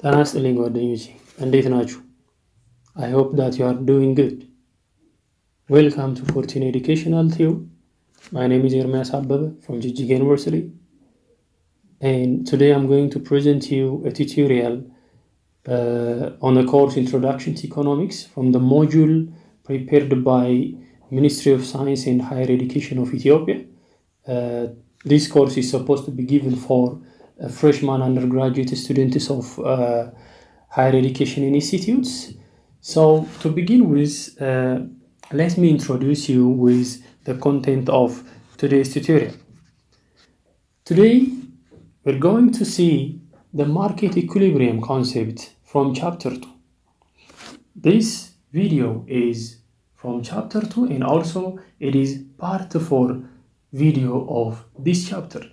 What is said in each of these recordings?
ጤና ይስጥልኝ ጓደኞቼ እንዴት ናችሁ? I hope that you are doing good. Welcome to 14 Educational Tube. My name is Ermias Abebe from Jijjiga University. And today I'm going to present you a tutorial on the course Introduction to Economics from the module prepared by Ministry of Science and Higher Education of Ethiopia. This course is supposed to be given for freshman undergraduate students of higher education institutes. So to begin with, let me introduce you with the content of today's tutorial. Today, we're going to see the market equilibrium concept from chapter 2. This video is from chapter 2 and also it is part 4 video of this chapter.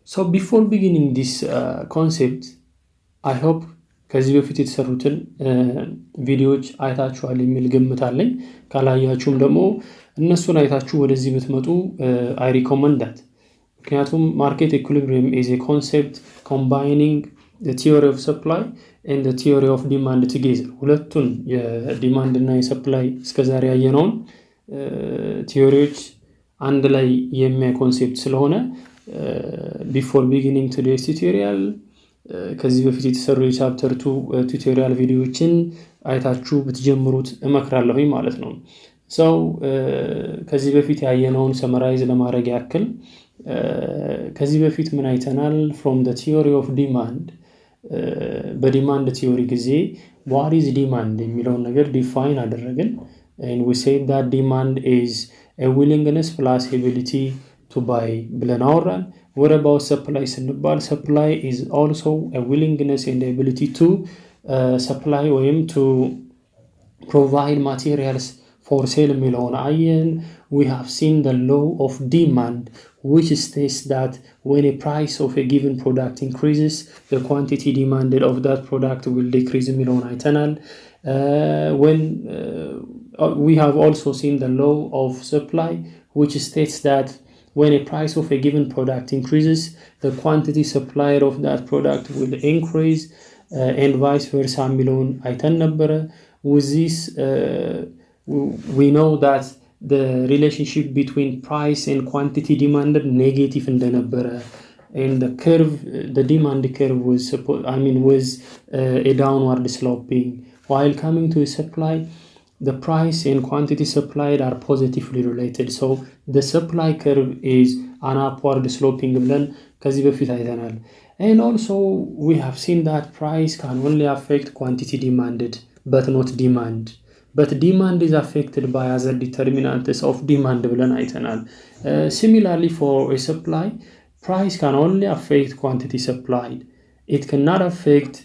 So before beginning this concept, I hope ከዚህ በፊት የተሰሩትን ቪዲዮዎች አይታችኋል የሚል ግምት አለኝ። ካላያችሁም ደግሞ እነሱን አይታችሁ ወደዚህ ብትመጡ I recommend that. ምክንያቱም market equilibrium is a concept combining the theory of supply and the theory of demand together. ሁለቱን የዲማንድ እና የሰፕላይ እስከዛሬ ያየነውን ቲዮሪዎች አንድ ላይ የሚያ ኮንሴፕት ስለሆነ before beginning today's tutorial ከዚህ በፊት የተሰሩ የቻፕተር 2 ቱቶሪያል ቪዲዮዎችን አይታችሁ ብትጀምሩት እመክራለሁኝ ማለት ነው። So ከዚህ በፊት ያየነውን ሰመራይዝ ለማድረግ ያክል ከዚህ በፊት ምን አይተናል? From the theory of demand በዲማንድ ቲዮሪ ጊዜ what is demand የሚለውን ነገር ዲፋይን አደረግን and we said that demand is a willingness plus ability to buy ብለን አወራን። What about supply? Supply is also a willingness and the ability to supply or to provide materials for sale የሚለውን አየን። We have seen the law of demand which states that when a price of a given product increases, the quantity demanded of that product will decrease የሚለውን አይተናል። When we have also seen the law of supply which states that when a price of a given product increases, the quantity supplied of that product will increase and vice versa የሚለውን አይተን ነበረ። With this, we know that the relationship between price and quantity demanded negative እንደነበረ and the curve, the demand curve was a downward sloping. While coming to supply, the price and quantity supplied are positively related. So the supply curve is an upward sloping ብለን ከዚህ በፊት አይተናል። And also we have seen that price can only affect quantity demanded but not demand. But demand is affected by other determinants of demand ብለን አይተናል። Similarly for a supply, price can only affect quantity supplied. It cannot affect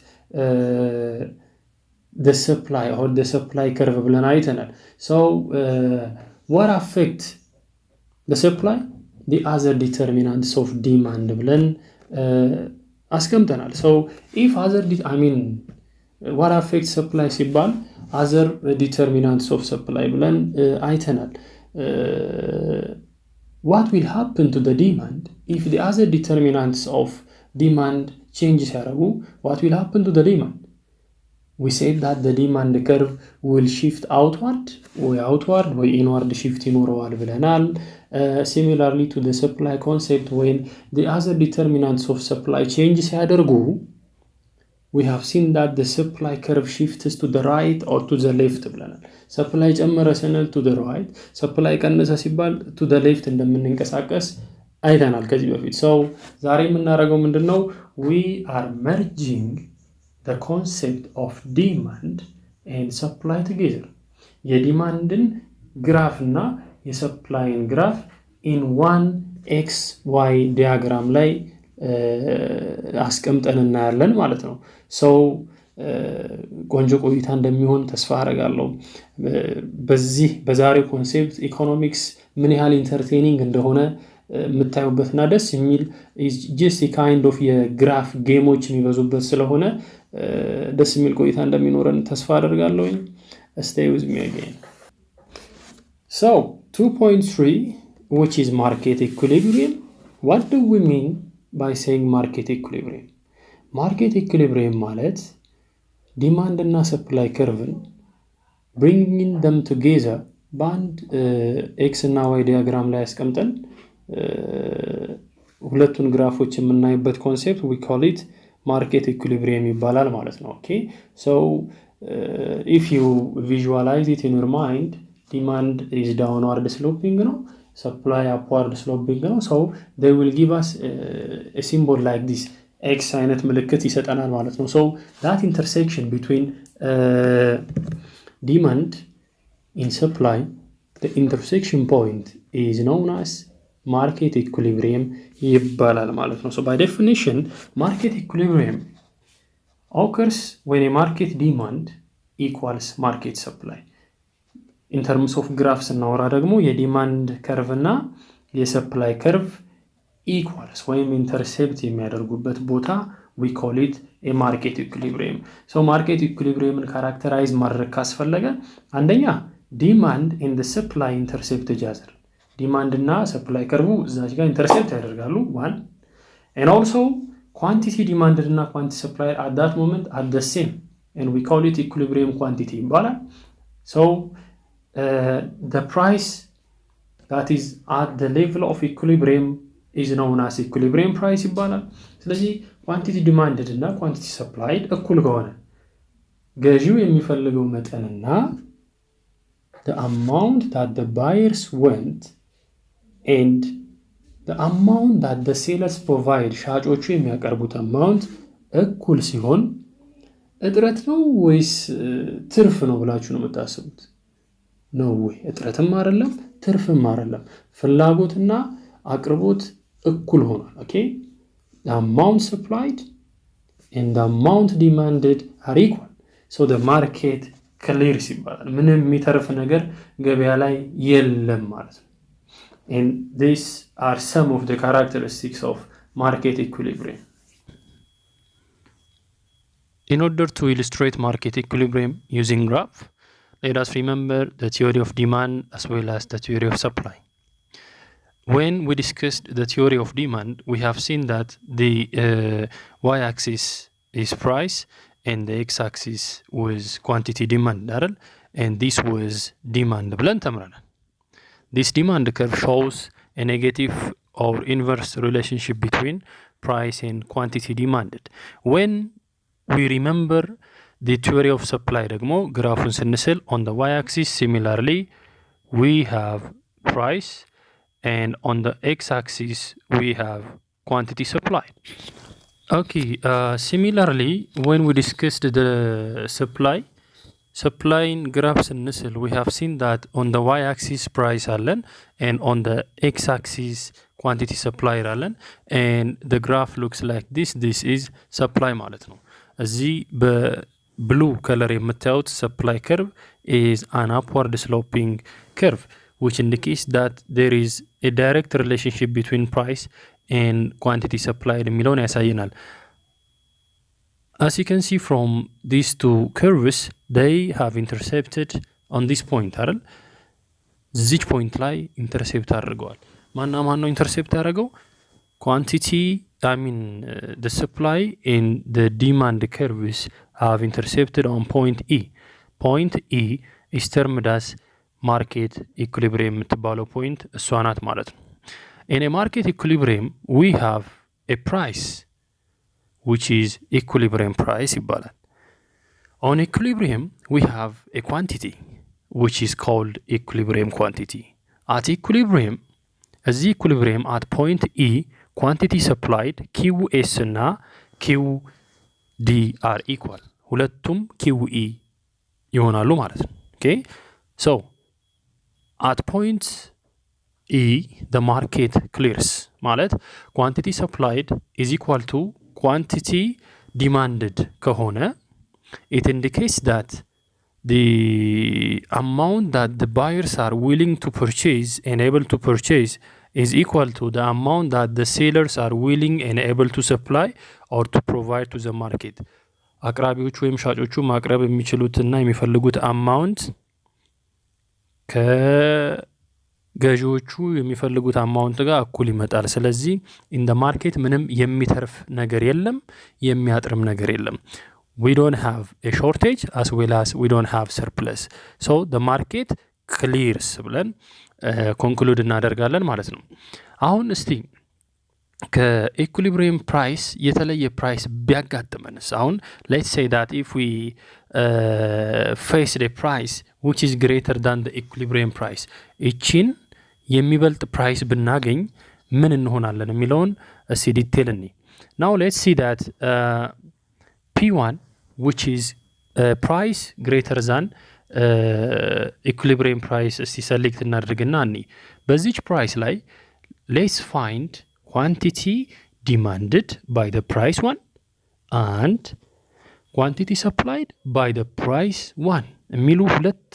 the supply or the supply curve ብለን አይተናል። So what affect the supply? The other determinants of demand ብለን አስቀምጠናል። So if what affects supply ሲባል other determinants of supply ብለን አይተናል። What will happen to the demand if the other determinants of demand change ሲያደርጉ what will happen to the demand? We said that the demand curve will shift outward or inward shift ይኖረዋል ብለናል። Similarly to the supply concept, when the other determinants of supply change ሲያደርጉ we have seen that the supply curve shifts to the right or to the left ብለናል። supply ጨመረ ስንል to the right, supply ቀነሰ ሲባል to the left እንደምንንቀሳቀስ አይተናል ከዚህ በፊት። So ዛሬ የምናደርገው ምንድነው? We are merging the concept of demand and supply together. የዲማንድን ግራፍ እና የሰፕላይን ግራፍ in one XY ዲያግራም ላይ አስቀምጠን እናያለን ማለት ነው። So ቆንጆ ቆይታ እንደሚሆን ተስፋ አደርጋለሁ። በዛሬው ኮንሴፕት ኢኮኖሚክስ ምን ያህል ኢንተርቴኒንግ እንደሆነ የምታዩበትና ደስ የሚል just a kind of የግራፍ ጌሞች የሚበዙበት ስለሆነ ደስ የሚል ቆይታ እንደሚኖረን ተስፋ አደርጋለሁኝ። Stay with me again. So 2.3, which is market equilibrium. What do we mean by saying market equilibrium? ማርኬት ኢኩሊብሪየም ማለት ዲማንድ እና ሰፕላይ ከርቭን bringing them together በአንድ ኤክስ እና ዋይ ዲያግራም ላይ አስቀምጠን ሁለቱን ግራፎች የምናይበት ኮንሴፕት we call it market equilibrium ይባላል ማለት ነው። ኦኬ so if you visualize it in your mind, demand is downward sloping ነው, supply upward sloping ነው. so they will give us a symbol like this, x አይነት ምልክት ይሰጠናል ማለት ነው። so that intersection between demand in supply, the intersection point is known as market equilibrium ይባላል ማለት ነው። so by definition market equilibrium occurs when a market demand equals market supply. in terms of graphs እናወራ ደግሞ የዲማንድ ከርቭ እና የሰፕላይ ከርቭ equals ወይም ኢንተርሴፕት የሚያደርጉበት ቦታ we call it a market equilibrium. so market equilibrium ካራክተራይዝ ማድረግ ካስፈለገ አንደኛ demand and the supply intercept each other. demand እና supply ከርቡ እዛች ጋር ኢንተርሴፕት ያደርጋሉ one, and also quantity demanded እና quantity supplied at that moment at the same, and we call it equilibrium quantity ይባላል። so the price that is at the level of equilibrium is known as equilibrium price ይባላል። ስለዚህ quantity demanded እና quantity supplied እኩል ከሆነ ገዢው የሚፈልገው መጠንና the amount that the buyers want and the amount that the sellers provide, ሻጮቹ የሚያቀርቡት amount እኩል ሲሆን እጥረት ነው ወይስ ትርፍ ነው ብላችሁ ነው የምታስቡት? ነው ወይ እጥረትም አይደለም ትርፍም አይደለም፣ ፍላጎትና አቅርቦት እኩል ሆኗል። ኦኬ the amount supplied and the amount demanded are equal, so the market clears ይባላል። ምንም የሚተርፍ ነገር ገበያ ላይ የለም ማለት ነው። and these are some of the characteristics of market equilibrium. In order to illustrate market equilibrium using graph, let us remember the theory of demand as well as the theory of supply. When we discussed the theory of demand, we have seen that the y-axis is price and the x-axis was quantity demand, and this was demand ብለን ተምረናል። This demand curve shows a negative or inverse relationship between price and quantity demanded. When we remember the theory of supply ደግሞ ግራፉን ስንስል on the y-axis similarly we have price and on the x-axis we have quantity supplied. Okay, similarly when we discussed the supply graph ስንስል we have seen that on the y-axis price አለን and on the x-axis quantity supply አለን and the graph looks like this is supply ማለት ነው። እዚህ በብሉ ከለር የምታዩት supply curve is an upward sloping curve which indicates that there is a direct relationship between price and quantity supplied የሚለውን ያሳየናል። As you can see from these two curves, they have intercepted on this point አይደል? እዚች ፖይንት ላይ ኢንተርሴፕት አድርገዋል። ማን ነው ኢንተርሴፕት ያደረገው? quantity, I mean the supply and the demand curves have intercepted on point E. point E is termed as market equilibrium የምትባለው ፖይንት እሷ ናት ማለት ነው። In a market equilibrium we have a price which is equilibrium price ይባላል። On equilibrium we have a quantity which is called equilibrium quantity. At equilibrium, እዚህ equilibrium at point E, quantity supplied QS እና QD are equal. ሁለቱም QE ይሆናሉ ማለት ነው። Okay? So, at point E, the market clears ማለት quantity supplied is equal to quantity demanded ከሆነ it indicates that the amount that the buyers are willing to purchase and able to purchase is equal to the amount that the sellers are willing and able to supply or to provide to the market. አቅራቢዎቹ ወይም ሻጮቹ ማቅረብ የሚችሉትና የሚፈልጉት አማውንት ገዢዎቹ የሚፈልጉት አማውንት ጋር እኩል ይመጣል። ስለዚህ in the market ምንም የሚተርፍ ነገር የለም፣ የሚያጥርም ነገር የለም። we don't have a shortage as well as we don't have surplus, so the market clears ብለን ኮንክሉድ እናደርጋለን ማለት ነው። አሁን እስቲ ከኢኩሊብሪየም ፕራይስ የተለየ ፕራይስ ቢያጋጥመንስ? አሁን let's say that if we face the price which is greater than the equilibrium price, እቺን የሚበልጥ ፕራይስ ብናገኝ ምን እንሆናለን የሚለውን እስቲ ዲቴል እኒ። now let's see that P1 which is price greater than equilibrium price እስቲ ሰሌክት እናድርግና እኒ በዚች ፕራይስ ላይ let's find quantity demanded by the price 1 and quantity supplied by the price 1 የሚሉ ሁለት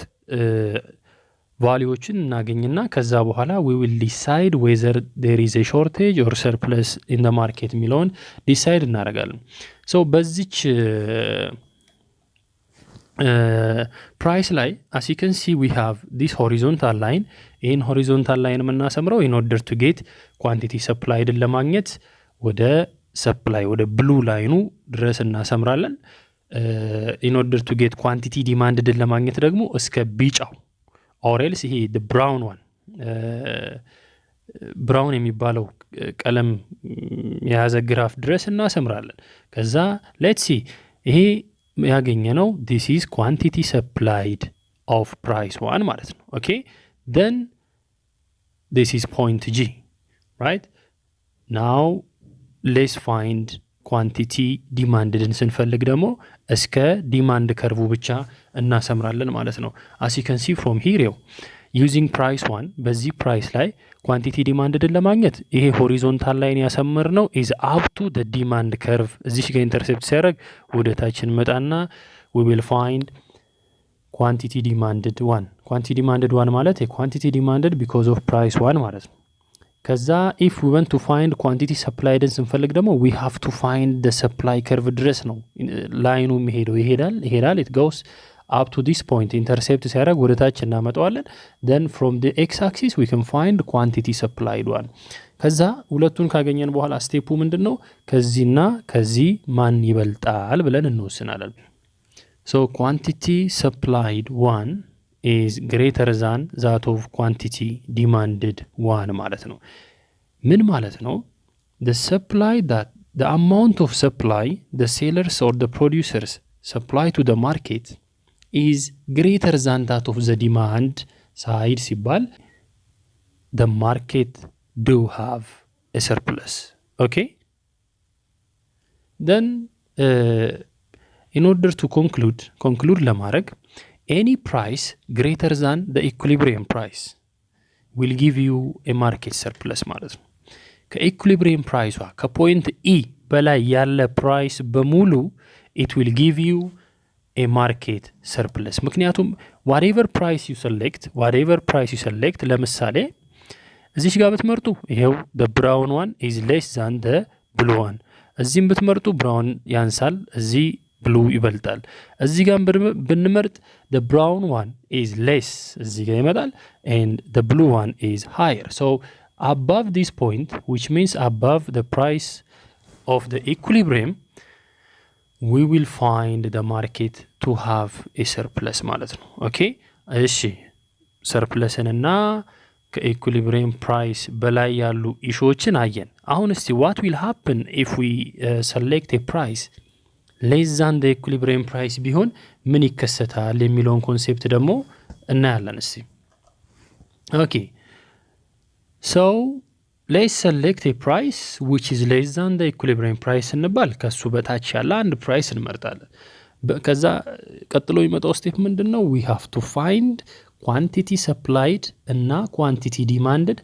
ቫልዩዎችን እናገኝና ከዛ በኋላ we will decide whether there is a shortage or surplus in the market የሚለውን ዲሳይድ እናደርጋለን። so በዚች ፕራይስ ላይ as you can see we have this horizontal line. ይህን horizontal line የምናሰምረው in order to get quantity supplied ለማግኘት ወደ supply ወደ blue line ድረስ እናሰምራለን። in order to get quantity demanded ለማግኘት ደግሞ እስከ ቢጫው or else ይሄ the brown one brown የሚባለው ቀለም የያዘ ግራፍ ድረስ እናሰምራለን። ከዛ let's see ይሄ ያገኘነው this is quantity supplied of price 1 ማለት ነው። okay, then this is point G, right? now let's find quantity demanded ስንፈልግ ደግሞ እስከ ዲማንድ ከርቡ ብቻ እናሰምራለን ማለት ነው። as you can see from here using price 1 በዚህ ፕራይስ ላይ ኳንቲቲ ዲማንድድን ለማግኘት ይሄ ሆሪዞንታል ላይን ያሰመርነው is up to the demand curve እዚህ ጋር ኢንተርሴፕት ሲያደርግ ወደ ታች እንመጣና we will find quantity demanded 1 quantity demanded 1 ማለት quantity demanded because of price 1 ማለት ነው። ከዛ if we want to find quantity supplied ስንፈልግ ደግሞ we have to find the supply curve ድረስ ነው ላይኑ የሚሄደው ይሄዳል it goes up to this point intercept ሲያደርግ ወደ ታች እናመጣዋለን። then from the x axis we can find quantity supplied 1 ከዛ ሁለቱን ካገኘን በኋላ ስቴፑ ምንድነው? ከዚህና ከዚህ ማን ይበልጣል ብለን እንወስናለን። so quantity supplied 1 is greater than that of quantity demanded 1 ማለት ነው። ምን ማለት ነው? the supply that the amount of supply the sellers or the producers supply to the market is greater than that of the demand side ሲባል the market do have a surplus. okay, then in order to conclude ለማድረግ any price greater than the equilibrium price will give you a market surplus ማለት ነው። ከኢኩሊብሪየም ፕራይሷ ከፖይንት E በላይ ያለ ፕራይስ በሙሉ it will give you a market surplus ምክንያቱም whatever price you select ለምሳሌ እዚህ ጋር ብትመርጡ ይሄው the brown one is less than the blue one እዚህም ብትመርጡ brown ያንሳል እዚህ blue ይበልጣል እዚህ ጋር ብንመርጥ the brown one is less እዚህ ጋር ይመጣል and the blue one is higher. so above this point which means above the price of the equilibrium we will find the market to have a surplus ማለት ነው። okay, እሺ ሰርፕለስንና ከኢኩሊብሪየም ፕራይስ በላይ ያሉ ኢሹዎችን አየን። አሁን እስቲ what will happen if we select a price less than the equilibrium price ቢሆን ምን ይከሰታል የሚለውን ኮንሴፕት ደግሞ እናያለን እስቲ። okay, so let's select a price which is less than the equilibrium price እንባል ከሱ በታች ያለ አንድ ፕራይስ እንመርጣለን። ከዛ ቀጥሎ የሚመጣው ስቴፕ ምንድነው? we have to find quantity supplied እና quantity demanded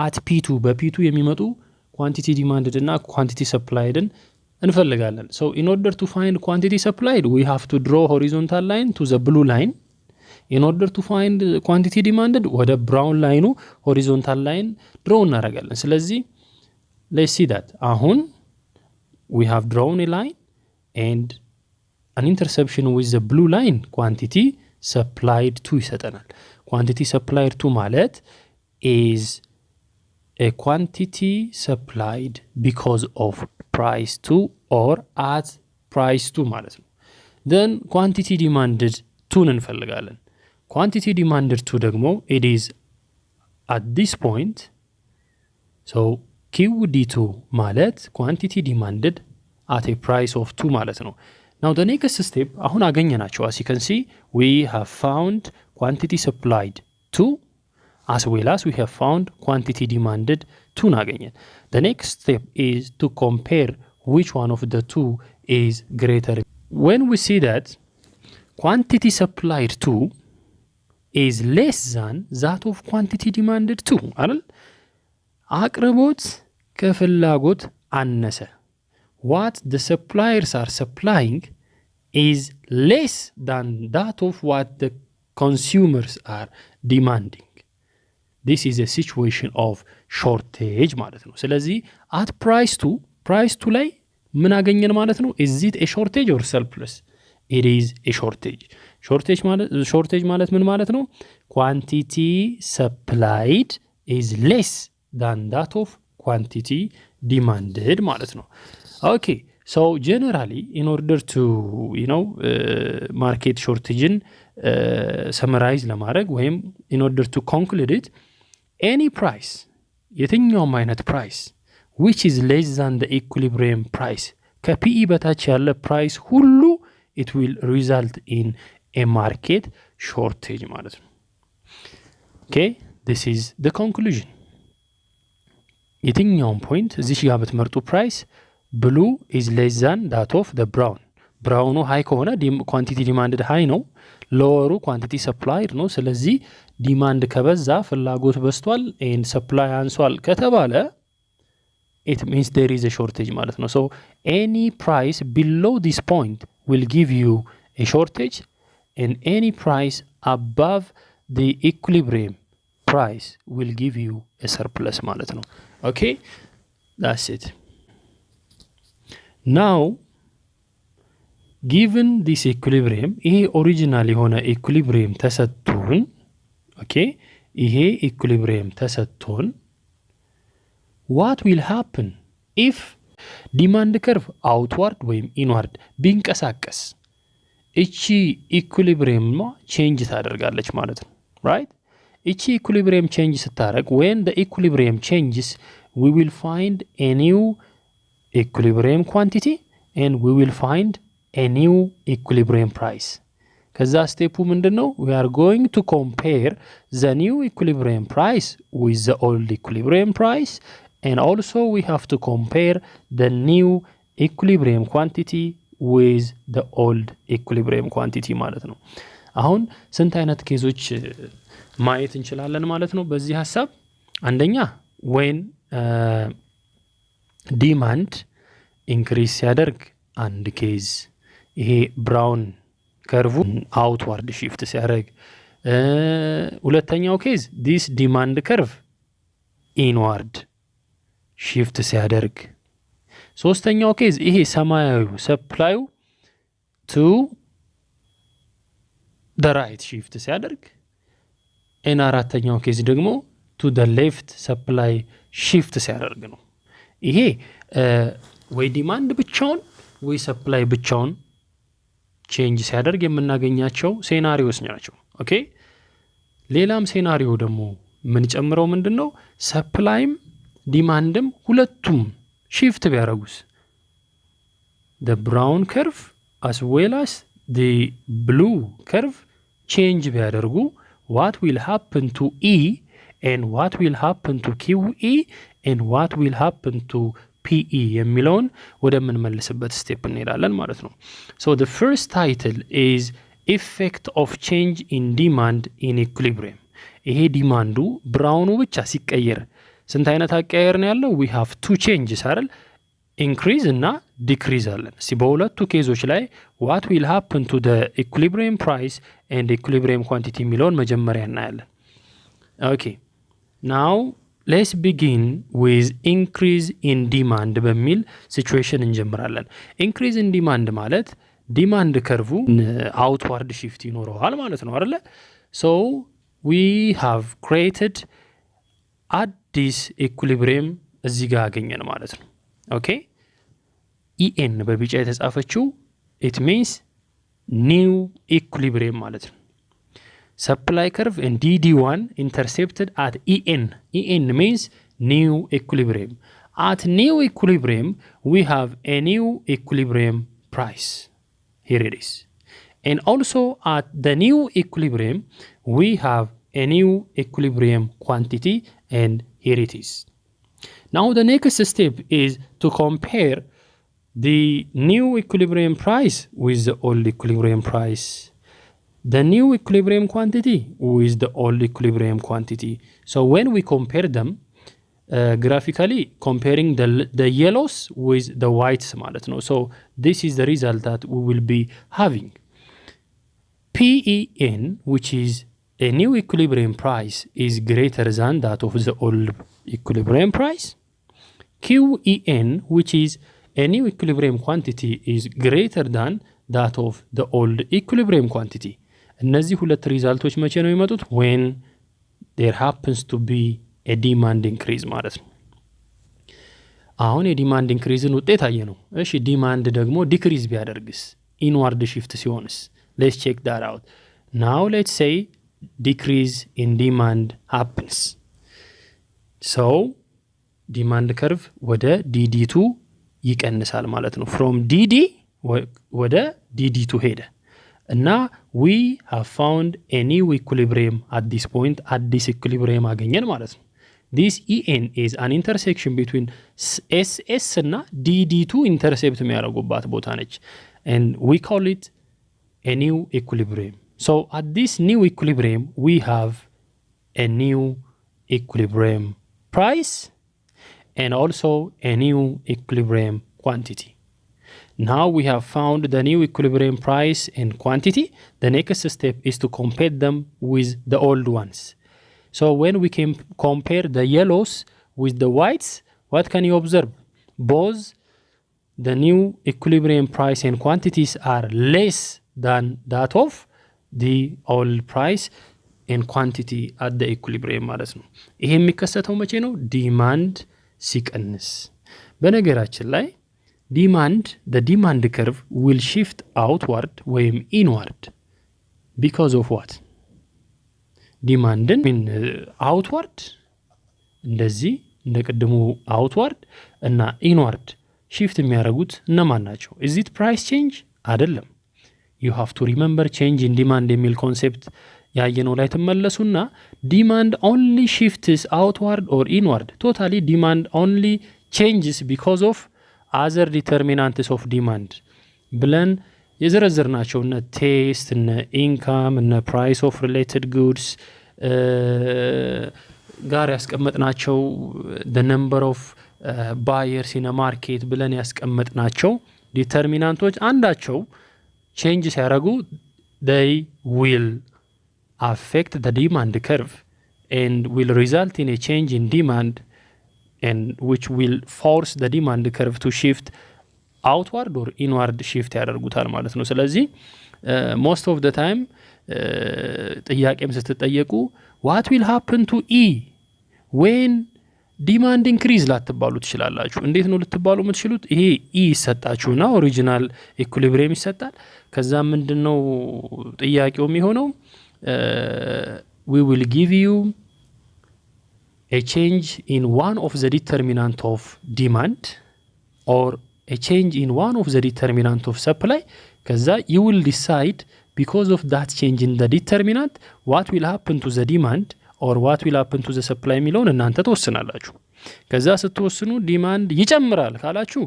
at P2 በP2 የሚመጡ quantity demanded እና quantity supplied እንፈልጋለን። so in order to find quantity supplied we have to draw horizontal line to the blue line. in order to find quantity demanded ወደ brown line horizontal line draw እናደርጋለን። ስለዚህ let's see that አሁን we have drawn a line and an intersection with the blue line quantity supplied to ይሰጠናል። quantity supplied to ማለት is a quantity supplied because of price to or at price to ማለት ነው። then quantity demanded to እንፈልጋለን። quantity demanded to ደግሞ it is at this point, so QD2 ማለት quantity demanded at a price of 2 ማለት ነው። now the next step አሁን አገኘናቸው። as you can see we have found quantity supplied to as well as we have found quantity demanded to አገኘን። the next step is to compare which one of the two is greater. when we see that quantity supplied to is less than that of quantity demanded to አይደል? አቅርቦት ከፍላጎት አነሰ. what the suppliers are supplying is less than that of what the consumers are demanding. this is a situation of shortage ማለት ነው። ስለዚህ at price to ላይ ምን አገኘን ማለት ነው? is it a shortage or surplus? it is a shortage. shortage ማለት ምን ማለት ነው? quantity supplied is less than that of quantity demanded ማለት ነው። okay, so generally in order to market shortage summarize ለማድረግ ወይም in order to conclude it, any price የትኛውም አይነት price which is less than the equilibrium price ከፒኢ በታች ያለ ፕራይስ ሁሉ it will result in a market shortage ማለት ነው። okay, this is the conclusion. የትኛውም ፖይንት እዚህ ጋር ብትመርጡ ፕራይስ blue is less than that of the brown. ብራውኑ ሃይ ከሆነ ኳንቲቲ ዲማንድድ ሃይ ነው፣ ሎወሩ ኳንቲቲ ሰፕላይድ ነው። ስለዚህ ዲማንድ ከበዛ ፍላጎት በዝቷል and ሰፕላይ አንሷል ከተባለ it means there is a shortage ማለት ነው። so any price below this point will give you a shortage and any price above the equilibrium price will give you a surplus ማለት ነው። okay, that's it. now given this equilibrium, ይሄ ኦሪጂናል የሆነ equilibrium ተሰጥቶን okay, ይሄ equilibrium ተሰጥቶን what will happen if demand curve outward ወይም inward ቢንቀሳቀስ እቺ equilibrium change ታደርጋለች ማለት ነው። right? እቺ equilibrium change ስታደርግ when the equilibrium changes we will find a new equilibrium quantity and we will find a new equilibrium price. ከዛ ስቴፑ ምንድነው? we are going to compare the new equilibrium price with the old equilibrium price and also we have to compare the new equilibrium quantity with the old equilibrium quantity ማለት ነው። አሁን ስንት አይነት ኬዞች ማየት እንችላለን ማለት ነው በዚህ ሐሳብ? አንደኛ when demand increase ሲያደርግ አንድ ኬዝ፣ ይሄ ብራውን ከርቭ outward shift ሲያደርግ። ሁለተኛው ኬዝ this demand curve inward shift ሲያደርግ። ሶስተኛው ኬዝ ይሄ ሰማያዊ ሰፕላዩ to the right shift ሲያደርግ። አራተኛው ኬዝ ደግሞ to the left supply shift ሲያደርግ ነው። ይሄ ወይ ዲማንድ ብቻውን ወይ ሰፕላይ ብቻውን ቼንጅ ሲያደርግ የምናገኛቸው ሴናሪዮስ ናቸው። ኦኬ፣ ሌላም ሴናሪዮ ደግሞ ምን ጨምረው ምንድነው ሰፕላይም ዲማንድም ሁለቱም shift ቢያደርጉስ the brown curve as well as the blue curve change ቢያደርጉ what will happen to E and what will happen to QE and what will happen to PE የሚለውን ወደምንመልስበት ስቴፕ እንሄዳለን ማለት ነው። so the first title is effect of change in demand in equilibrium. ይሄ ዲማንዱ ብራውኑ ብቻ ሲቀየር ስንት አይነት አቀያየር ነው ያለው? we have two changes አይደል? increase እና decrease አለን። እስቲ በሁለቱ ኬዞች ላይ what will happen to the equilibrium price and equilibrium quantity የሚለውን መጀመሪያ እናያለን። okay, now let's begin with increase in demand በሚል ሲቹዌሽን እንጀምራለን። increase in demand ማለት ዲማንድ ከርቭ outward shift ይኖረዋል ማለት ነው አይደል? so we have created አዲስ ኢኩሊብሪየም እዚህ ጋር አገኘን ማለት ነው። ኦኬ en በቢጫ የተጻፈችው it means new equilibrium ማለት ነው። supply curve and dd1 intercepted at en means new equilibrium. At new equilibrium we have a new equilibrium price. Here it is. And also at the new equilibrium we have a new equilibrium quantity, and here it is. Now the next step is to compare the new equilibrium price with the old equilibrium price, the new equilibrium quantity with the old equilibrium quantity. So when we compare them, graphically comparing the yellows with the whites ማለት ነው. So this is the result that we will be having. PEN, which is a new equilibrium price, is greater than that of the old equilibrium price. QEN, which is a new equilibrium quantity, is greater than that of the old equilibrium quantity. እነዚህ ሁለት ሪዛልቶች መቼ ነው የሚመጡት? when there happens to be a demand increase ማለት ነው። አሁን የዲማንድ ኢንክሪዝን ውጤት አየ ነው። እሺ ዲማንድ ደግሞ ዲክሪዝ ቢያደርግስ? ኢንዋርድ ሺፍት ሲሆንስ? let's check that out. Now let's say decrease in demand happens. So demand curve ወደ dd2 ይቀንሳል ማለት ነው። from dd ወደ dd2 ሄደ እና we have found a new equilibrium at this point. አዲስ ኢኩሊብሪየም አገኘን ማለት ነው። this en is an intersection between ss እና dd2 intercept የሚያደርጉባት ቦታ ነች, and we call it a new equilibrium. So at this new equilibrium we have a new equilibrium price and also a new equilibrium quantity. Now we have found the new equilibrium price and quantity. The next step is to compare them with the old ones. So when we can compare the yellows with the whites, what can you observe? Both the new equilibrium price and quantities are less than that of the old price and quantity at the equilibrium ማለት ነው። ይሄ የሚከሰተው መቼ ነው? ዲማንድ ሲቀንስ። በነገራችን ላይ the demand curve will shift outward ወይም inward because of what? ዲማንድን outward እንደዚህ እንደቀደሙ outward እና inward shift የሚያደርጉት እነማን ናቸው? is it price change? አይደለም። you have to remember change in demand የሚል ኮንሴፕት ያየነው ላይ ተመለሱና demand only shifts outward or inward. Totally demand only changes because of other determinants of demand ብለን የዘረዘርናቸው እነ ቴስት እነ ኢንካም እነ ፕራይስ ኦፍ ሪሌትድ ጉድስ ጋር ያስቀመጥናቸው the number of buyers in a market ብለን ያስቀመጥናቸው ዲተርሚናንቶች አንዳቸው ቼንጅ ሲያደርጉ they will affect the demand curve and will result in a change in demand, and which will force the demand curve to shift outward or inward shift ያደርጉታል ማለት ነው። ስለዚህ most of the time ጥያቄም ስትጠየቁ what will happen to E when demand increase ላትባሉ ትችላላችሁ። እንዴት ነው ልትባሉ የምትችሉት? ይሄ E ይሰጣችሁና ኦሪጂናል ኢኩሊብሪየም ይሰጣል። ከዛ ምንድነው ጥያቄው የሚሆነው? We will give you a change in one of the determinant of demand or a change in one of the determinant of supply. ከዛ you will decide because of that change in the determinant what will happen to the demand or what will happen to the supply የሚለውን እናንተ ተወስናላችሁ። ከዛ ስትወስኑ ዲማንድ ይጨምራል ካላችሁ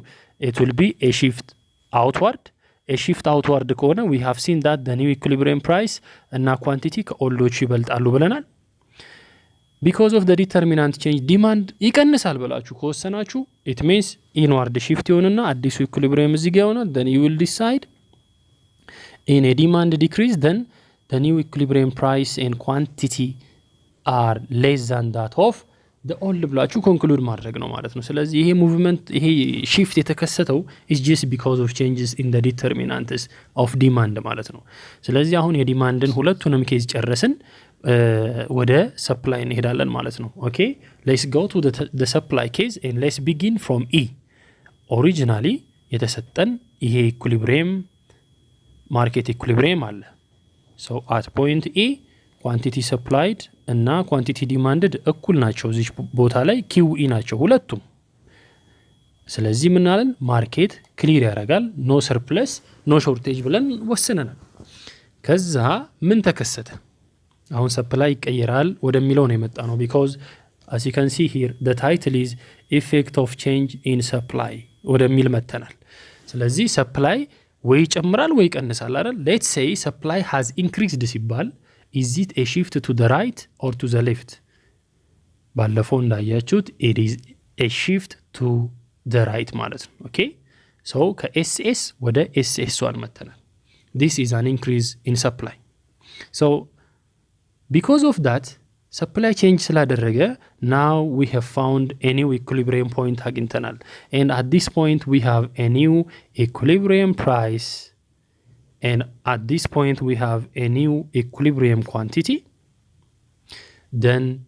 it will be a shift outward. a shift outward ከሆነ we have seen that the new equilibrium price እና quantity ከኦልዶቹ ይበልጣሉ ብለናል። because of the determinant change demand ይቀንሳል ብላችሁ ከወሰናችሁ it means inward shift ይሆንና አዲሱ equilibrium እዚህ ጋር ይሆናል። then you will decide in a demand decrease then the new equilibrium price and quantity are less than that of the old ብላችሁ ኮንክሉድ ማድረግ ነው ማለት ነው። ስለዚህ ይሄ ሙቭመንት ይሄ shift የተከሰተው is just because of changes in the determinants of demand ማለት ነው። ስለዚህ አሁን የዲማንድን ሁለቱንም ኬዝ ጨረስን። ወደ ሰፕላይ እንሄዳለን ማለት ነው። ኦኬ let's go to the supply case and let's begin from E. ኦሪጂናሊ የተሰጠን ይሄ ኢኩሊብሪየም ማርኬት ኢኩሊብሪየም አለ። so at point E quantity supplied እና quantity demanded እኩል ናቸው። እዚህ ቦታ ላይ QE ናቸው ሁለቱም። ስለዚህ ምን አለን? ማርኬት ክሊር ያደርጋል ኖ ሰርፕለስ ኖ ሾርቴጅ ብለን ወስነናል። ከዛ ምን ተከሰተ? አሁን ሰፕላይ ይቀየራል ወደሚለው ነው የመጣ ነው። because as you can see here the title is effect of change in supply ወደሚል መተናል። ስለዚህ ሰፕላይ ወይ ይጨምራል ወይ ይቀንሳል አይደል? let's say supply has increased ሲባል is it a shift to the right or to the left? ባለፈው እንዳያችሁት it is a shift to the right ማለት ነው። ኦኬ so ከኤስኤስ ወደ ኤስኤስ1 መተናል። this is an increase in supply. so because of that supply change ስላደረገ now we have found a new equilibrium point አግኝተናል and at this point we have a new equilibrium price and at this point we have a new equilibrium quantity. Then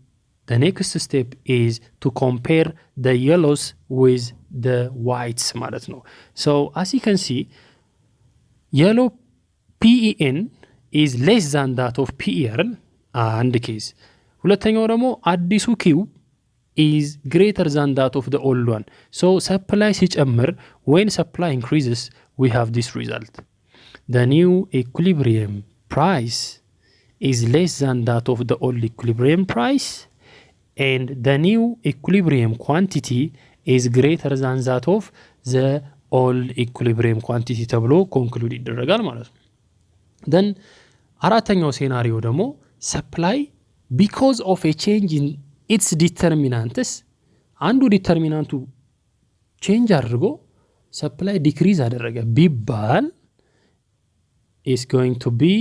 the next step is to compare the yellows with the whites ማለት ነው። so as you can see yellow PEN is less than that of PER አንድ ኬዝ። ሁለተኛው ደግሞ አዲሱ Q is greater than that of the old one. so supply ሲጨምር when supply increases we have this result. the new equilibrium price is less than that of the old equilibrium price and the new equilibrium quantity is greater than that of the old equilibrium quantity ተብሎ ኮንክሉድ ይደረጋል ማለት ነው። then አራተኛው ሴናሪዮ ደግሞ supply because of a change in its determinants አንዱ ዲተርሚናንቱ ቼንጅ አድርጎ supply decrease አደረገ ቢባል is going to be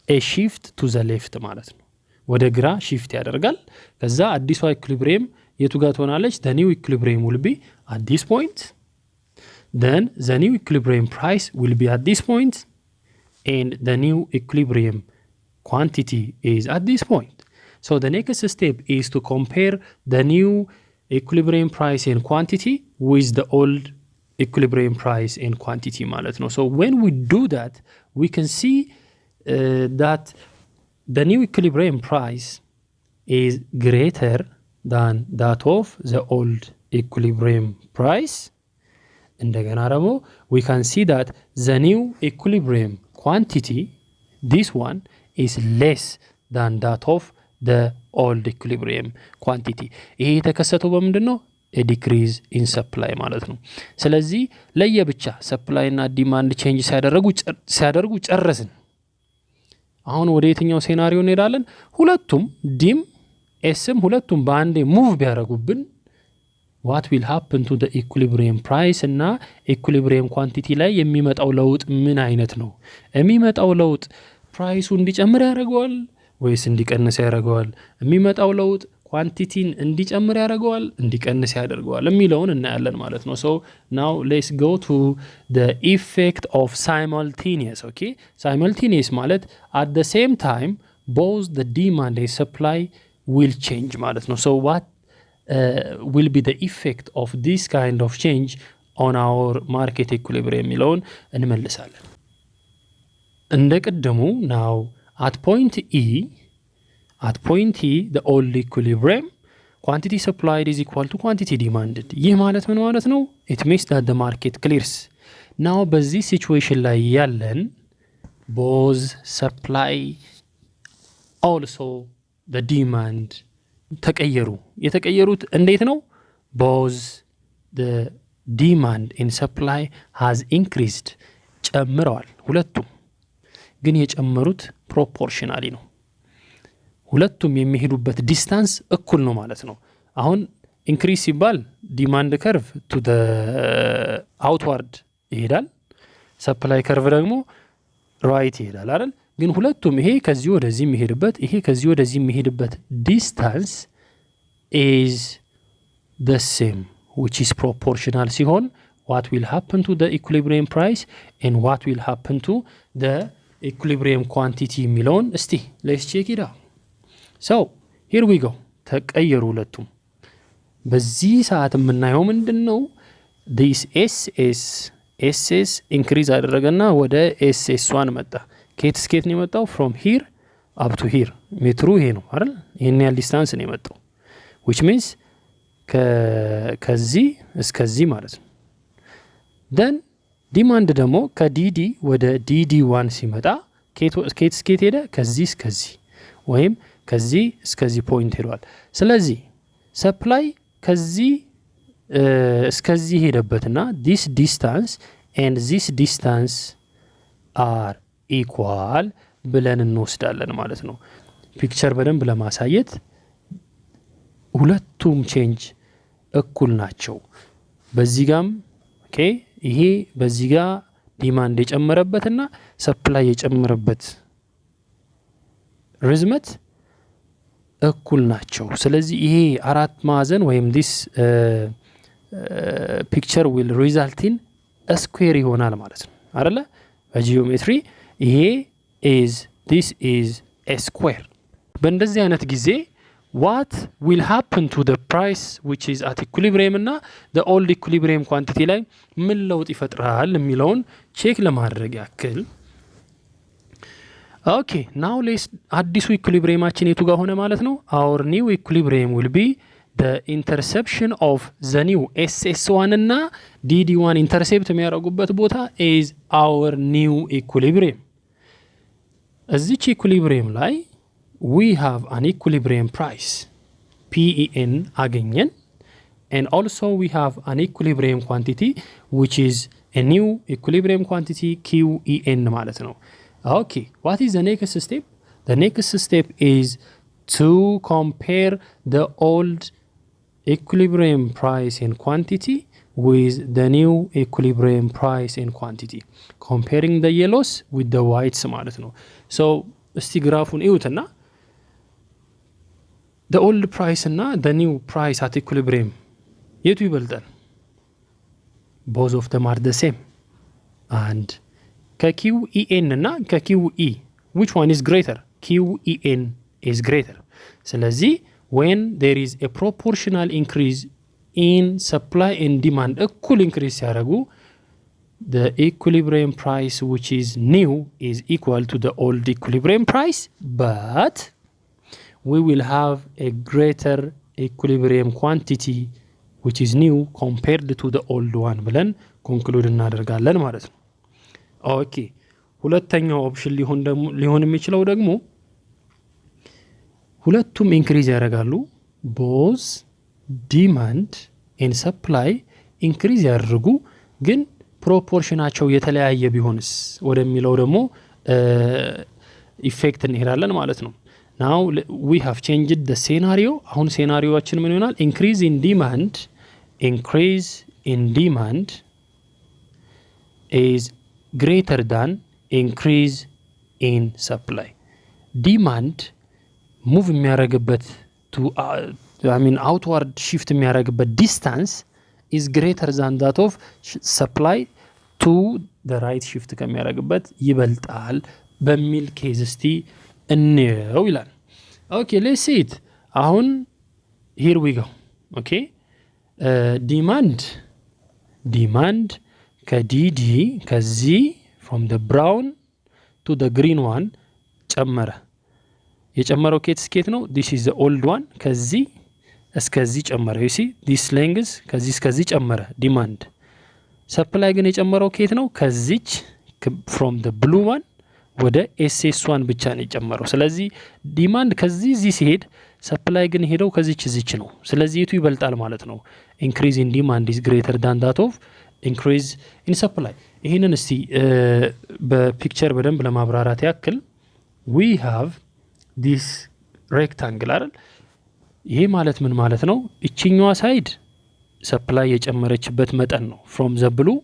a shift to the left ማለት ነው። ወደ ግራ shift ያደርጋል። ከዛ አዲሷ ኢኩሊብሪየም የቱ ጋር ትሆናለች? the new equilibrium will be at this point. then the new equilibrium price will be at this point and the new equilibrium quantity is at this point. so the next step is to compare the new equilibrium price and quantity with the old equilibrium price and quantity ማለት ነው። so when we do that we can see that the new equilibrium price is greater than that of the old equilibrium price. እንደገና ደግሞ we can see that the new equilibrium quantity this one is less than that of the old equilibrium quantity. ይሄ የተከሰተው በምንድነው? a decrease in supply ማለት ነው። ስለዚህ ለየብቻ supply እና demand change ሲያደርጉ ጨረስን። አሁን ወደ የትኛው ሴናሪዮ እንሄዳለን? ሁለቱም ዲም ኤስም ሁለቱም በአንዴ ሙቭ ቢያደርጉብን what will happen to the equilibrium price እና equilibrium quantity ላይ የሚመጣው ለውጥ ምን አይነት ነው? የሚመጣው ለውጥ ፕራይሱ እንዲጨምር ያደርገዋል ወይስ እንዲቀንስ ያደርገዋል? የሚመጣው ለውጥ ኳንቲቲን እንዲጨምር ያደርገዋል እንዲቀንስ ያደርገዋል የሚለውን እናያለን ማለት ነው። so now let's go to the effect of simultaneous. okay simultaneous ማለት at the same time both the demand and supply will change ማለት ነው። so what will be the effect of this kind of change on our market equilibrium የሚለውን እንመልሳለን። እንደቀደሙ now at point E the old equilibrium quantity supplied is equal to quantity demanded. ይህ ማለት ምን ማለት ነው? it means that the market clears. now በዚህ ሲቹዌሽን ላይ ያለን both supply also the demand ተቀየሩ። የተቀየሩት እንዴት ነው? both the demand and supply has increased ጨምረዋል። ሁለቱም ግን የጨመሩት ፕሮፖርሽናሊ ነው። ሁለቱም የሚሄዱበት ዲስታንስ እኩል ነው ማለት ነው። አሁን ኢንክሪዝ ሲባል ዲማንድ ከርቭ ቱ ዘ አውትዋርድ ይሄዳል፣ ሰፕላይ ከርቭ ደግሞ ራይት ይሄዳል አይደል? ግን ሁለቱም ይሄ ከዚህ ወደዚህ የሚሄድበት ይሄ ከዚህ ወደዚህ የሚሄድበት ዲስታንስ is the same which is proportional ሲሆን what will happen to the equilibrium price and what will happen to the equilibrium quantity የሚለውን እስቲ let's check it out. So here we go ተቀየሩ ሁለቱም በዚህ ሰዓት የምናየው ምንድነው this ss increase አደረገና ወደ ss1 መጣ ከየት እስከ የት ነው የመጣው from here up to here ሜትሩ ይሄ ነው አይደል ይሄን ያህል ዲስታንስ ነው የመጣው which means ከዚህ እስከዚህ ማለት ነው then ዲማንድ ደግሞ ከዲዲ ወደ ዲዲ1 ሲመጣ ከየት እስከ የት ሄደ ከዚህ እስከዚህ ወይም ከዚህ እስከዚህ ፖይንት ሄዷል ስለዚህ ሰፕላይ ከዚህ እስከዚህ ሄደበትና this distance and this distance are equal ብለን እንወስዳለን ማለት ነው ፒክቸር በደንብ ለማሳየት ሁለቱም ቼንጅ እኩል ናቸው በዚህ ጋም ኦኬ ይሄ በዚህ ጋር ዲማንድ የጨመረበትና ሰፕላይ የጨመረበት ርዝመት እኩል ናቸው ስለዚህ ይሄ አራት ማዕዘን ወይም this picture will result in a square ይሆናል ማለት ነው አይደለ በጂኦሜትሪ ይሄ this is a square በእንደዚህ አይነት ጊዜ what will happen to the price which is at equilibrium እና the old equilibrium quantity ላይ ምን ለውጥ ይፈጥራል የሚለውን ቼክ ለማድረግ ያክል okay now let's አዲሱ ኢኩሊብሪየማችን የቱ ጋር ሆነ ማለት ነው our new equilibrium will be the interception of the new ss1 እና dd1 intercept የሚያደርጉበት ቦታ is our new equilibrium እዚች ኢኩሊብሪየም ላይ we have an equilibrium price PEN አገኘን and also we have an equilibrium quantity which is a new equilibrium quantity QEN ማለት ነው okay what is the next step the next step is to compare the old equilibrium price and quantity with the new equilibrium price and quantity comparing the yellows with the whites ማለት ነው so እስቲ ግራፉን እዩትና the old price እና the new price at equilibrium የቱ ይበልጣል both of them are the same and ከQEN እና ከQE which one is greater QEN is greater ስለዚህ when there is a proportional increase in supply and demand እኩል increase ሲያደርጉ the equilibrium price which is new is equal to the old equilibrium price but we will have a greater equilibrium quantity which is new compared to the old one ብለን ኮንክሉድ እናደርጋለን ማለት ነው ኦኬ ሁለተኛው ኦፕሽን ሊሆን የሚችለው ደግሞ ሁለቱም ኢንክሪዝ ያደርጋሉ both demand and supply ኢንክሪዝ ያደርጉ ግን ፕሮፖርሽናቸው የተለያየ ቢሆንስ ወደሚለው ደግሞ ኢፌክት እንሄዳለን ማለት ነው now we have changed the scenario አሁን ሴናሪዮአችን ምን ይሆናል increase in demand is greater than increase in supply demand move የሚያደርግበት to outward shift የሚያደርግበት distance is greater than that of supply to the right shift ከሚያደርግበት ይበልጣል በሚል ኬዝ እስቲ እንየው ይላል okay let's see it አሁን here we go okay demand ከዲዲ ከዚህ from the brown to the green one ጨመረ የጨመረው ኬት ስኬት ነው this is the old one ከዚህ እስከዚህ ጨመረ you see this length ከዚህ እስከዚህ ጨመረ demand supply ግን የጨመረው ኬት ነው ከዚች from the blue one ወደ ss1 ብቻ ነው የጨመረው ስለዚህ ዲማንድ ከዚህ እዚህ ሲሄድ ሰፕላይ ግን ሄደው ከዚች ነው ስለዚህ የቱ ይበልጣል ማለት ነው increase in demand is greater than that of increase in supply ይሄንን እስቲ በፒክቸር በደንብ ለማብራራት ያክል we have this rectangle አይደል ይሄ ማለት ምን ማለት ነው እቺኛዋ ሳይድ ሰፕላይ የጨመረችበት መጠን ነው from the blue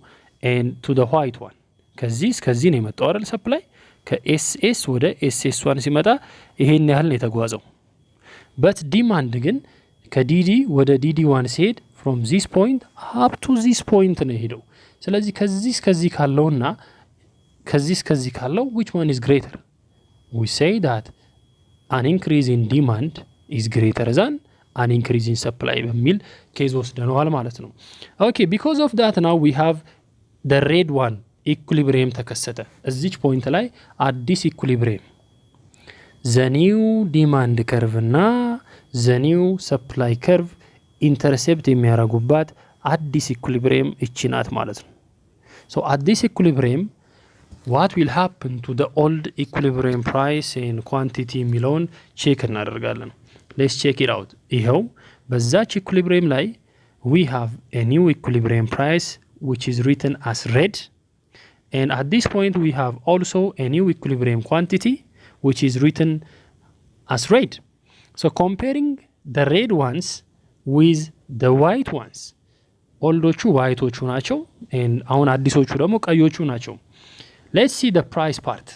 and to the white one ከዚህ እስከዚህ ነው የመጣው አይደል ሰፕላይ ከኤስኤስ ወደ ኤስኤስ1 ሲመጣ ይሄን ያህል ነው የተጓዘው but demand ግን ከዲዲ ወደ ዲዲ1 ሲሄድ from this point up to this point ነው ሄደው ስለዚህ ከዚህ እስከዚህ ካለውና ከዚህ እስከዚህ ካለው which one is greater we say that an increase in demand is greater than an increase in supply በሚል ኬዝ ወስደነዋል ማለት ነው። Okay, because of that now we have the red one equilibrium ተከሰተ። እዚች ፖይንት ላይ አዲስ equilibrium the new demand curve እና the new supply curve intercept የሚያደርጉባት አዲስ equilibrium እቺ ናት ማለት ነው። So at this equilibrium what will happen to the old equilibrium price and quantity የሚለውን ቼክ እናደርጋለን። Let's check it out. ይኸው በዛች equilibrium ላይ we have a new equilibrium price which is written as red, and at this point we have also a new equilibrium quantity which is written as red. So comparing the red ones with the white ones, ኦልዶቹ ዋይቶቹ ናቸው and አሁን አዲሶቹ ደግሞ ቀዮቹ ናቸው። Let's see the price part.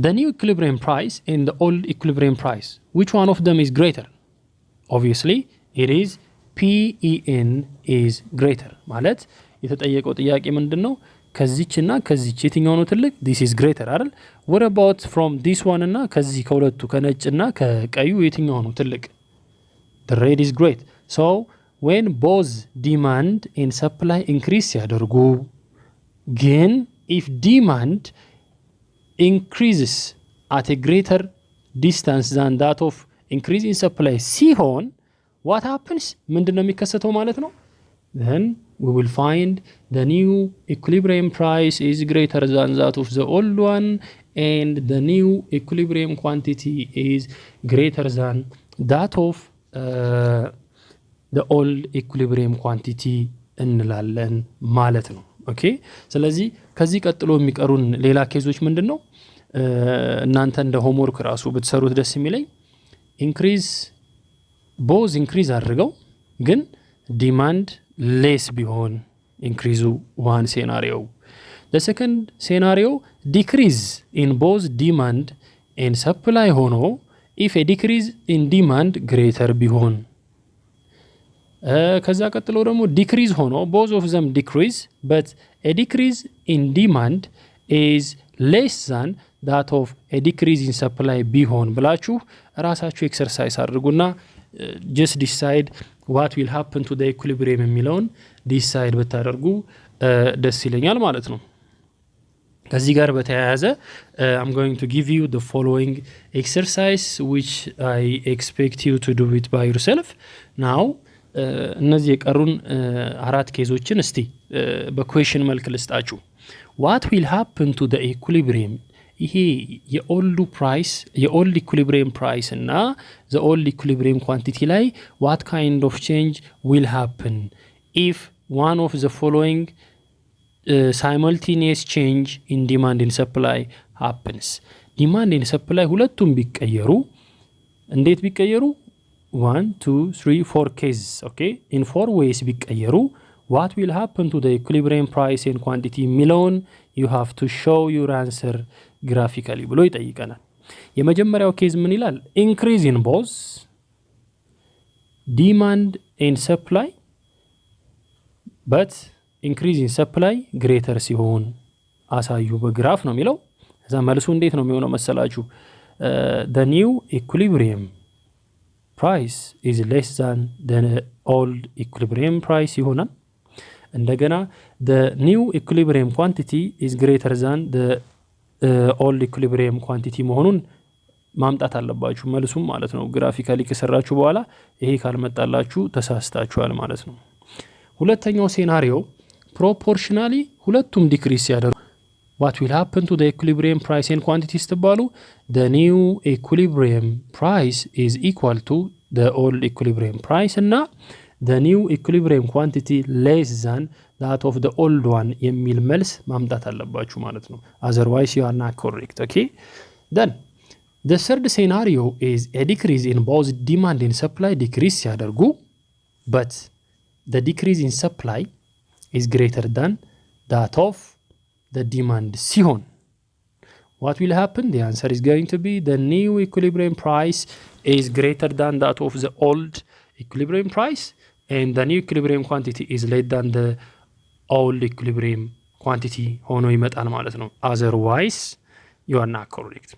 The new equilibrium price and the old equilibrium price, which one of them is greater? Obviously it is PEN is greater. ማለት የተጠየቀው ጥያቄ ምንድነው? ከዚህና ከዚህ የትኛው ነው ትልቅ? This is greater አይደል? What about from this one እና ከዚህ ከሁለቱ ከነጭና ከቀዩ የትኛው ነው ትልቅ? The red is great. So when both demand and supply increase ሲያደርጉ ግን if demand increases at a greater distance than that of increase in supply ሲሆን what happens? ምንድነው የሚከሰተው ማለት ነው? Then we will find the new equilibrium price is greater than that of the old one, and the new equilibrium quantity is greater than that of the old equilibrium quantity እንላለን ማለት ነው። ኦኬ ስለዚህ ከዚህ ቀጥሎ የሚቀሩን ሌላ ኬዞች ምንድነው? እናንተ እንደ ሆምወርክ ራሱ ብትሰሩት ደስ የሚለኝ ኢንክሪዝ ቦዝ ኢንክሪዝ አድርገው ግን ዲማንድ ሌስ ቢሆን ኢንክሪዙ ዋን ሴናሪዮ። the second scenario decrease in both demand and supply ሆኖ if a decrease in demand greater ቢሆን ከዛ ቀጥሎ ደግሞ ዲክሪዝ ሆኖ both of them decrease but a decrease in demand is less than that of a decrease in supply ቢሆን ብላችሁ ራሳችሁ ኤክሰርሳይዝ አድርጉና just decide what will happen to the equilibrium የሚለውን decide ብታደርጉ ደስ ይለኛል ማለት ነው። ከዚህ ጋር በተያያዘ I'm going to give you the following exercise which I expect you to do it by yourself. Now እነዚህ የቀሩን አራት ኬዞችን እስቲ በኩዌሽን መልክ ልስጣችሁ። what will happen to the equilibrium? ይሄ የኦልድ ፕራይስ የኦልድ ኢኩሊብሪየም ፕራይስ እና the old equilibrium quantity ላይ what kind of change will happen if one of the following simultaneous change in demand and supply happens? demand and supply ሁለቱም ቢቀየሩ እንዴት ቢቀየሩ? 1 2 3 4 cases. Okay, in 4 ways ቢቀየሩ what will happen to the equilibrium price and quantity የሚለውን you have to show your answer graphically ብሎ ይጠይቀናል። የመጀመሪያው ኬዝ ምን ይላል? increase in both demand and supply but increase in supply greater ሲሆን አሳዩ በግራፍ ነው የሚለው። እዛ መልሱ እንዴት ነው የሚሆነው መሰላችሁ? the new equilibrium price is less than the old equilibrium price ይሆናል። እንደገና the new equilibrium quantity is greater than the old equilibrium quantity መሆኑን ማምጣት አለባችሁ መልሱም ማለት ነው። ግራፊካሊ ከሰራችሁ በኋላ ይሄ ካልመጣላችሁ ተሳስታችኋል ማለት ነው። ሁለተኛው ሴናሪዮ proportionally ሁለቱም ዲክሪስ ያደርጉ what will happen to the equilibrium price and quantity ስትባሉ the new equilibrium price is equal to the old equilibrium price እና the new equilibrium quantity less than that of the old one የሚል መልስ ማምጣት አለባችሁ ማለት ነው። otherwise you are not correct. Okay, then the third scenario is a decrease in both demand and supply decrease ሲያደርጉ but the decrease in supply is greater than that of the demand ሲሆን what will happen? The answer is going to be the new equilibrium price is greater than that of the old equilibrium price and the new equilibrium quantity is less than the old equilibrium quantity ሆኖ ይመጣል ማለት ነው። otherwise you are not correct.